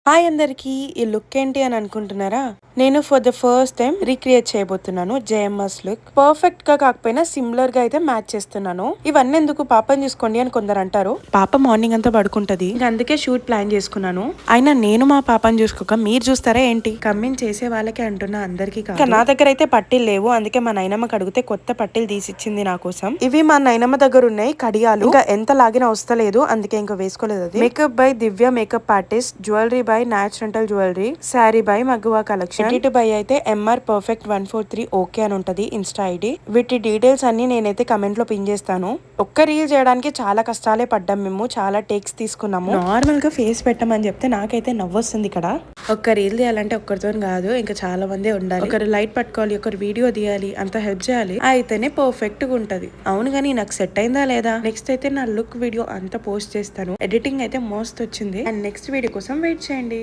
Hi అందరికి, ఈ look ఏంటి అని అనుకుంటున్నారా? నేను for the first time recreate చేయబోతున్నాను జేఎంఎస్ లుక్. పర్ఫెక్ట్ గా కాకపోయినా సిమిలర్ గా అయితే మ్యాచ్ చేస్తున్నాను. ఇవన్నీ ఎందుకు, పాపని చూసుకోండి అని కొందరు అంటారు. పాప మార్నింగ్ అంతా పడుకుంటది, అందుకే షూట్ ప్లాన్ చేసుకున్నాను. అయినా నేను మా పాపని చూసుకోక మీరు చూస్తారా ఏంటి? కమ్మింగ్ చేసే వాళ్ళకే అంటున్నా, అందరికి కాదు. నా దగ్గర అయితే పట్టీలు లేవు, అందుకే మా నైనమ్మకి అడిగితే కొత్త పట్టీలు తీసిచ్చింది నా కోసం. ఇవి మా నైనమ్మ దగ్గర ఉన్నాయి కడియాలు. ఇంకా ఎంత లాగినా వస్తలేదు, అందుకే ఇంకా వేసుకోలేదు. అది makeup by Divya makeup artist, jewellery by natural jewellery, sari by మగువా కలెక్షన్. ఎడిట్ బై అయితే ఎంఆర్ పర్ఫెక్ట్ 143 ఓకే అని ఉంటది ఇన్స్టా ఐడి. వీటి డీటెయిల్స్ అన్ని నేనైతే కమెంట్ లో పిన్ చేస్తాను. ఒక్క రీల్ చేయడానికి చాలా కష్టాలే పడ్డాం మేము, చాలా టేక్స్ తీసుకున్నాము. నార్మల్ గా ఫేస్ పెట్టమని చెప్తే నాకైతే నవ్వొస్తుంది ఇక్కడ. ఒక్క రీల్ తీయాలంటే ఒక్కరితో కాదు, ఇంకా చాలా మంది ఉండాలి. ఒకరు లైట్ పట్టుకోవాలి, ఒకరు వీడియో తీయాలి, అంత హెల్ప్ చేయాలి, అయితేనే పర్ఫెక్ట్ గా ఉంటది. అవును గానీ నాకు సెట్ అయిందా లేదా? నెక్స్ట్ అయితే నా లుక్ వీడియో అంతా పోస్ట్ చేస్తాను. ఎడిటింగ్ అయితే మోస్ట్ వచ్చింది, అండ్ నెక్స్ట్ వీడియో కోసం వెయిట్ చేయండి.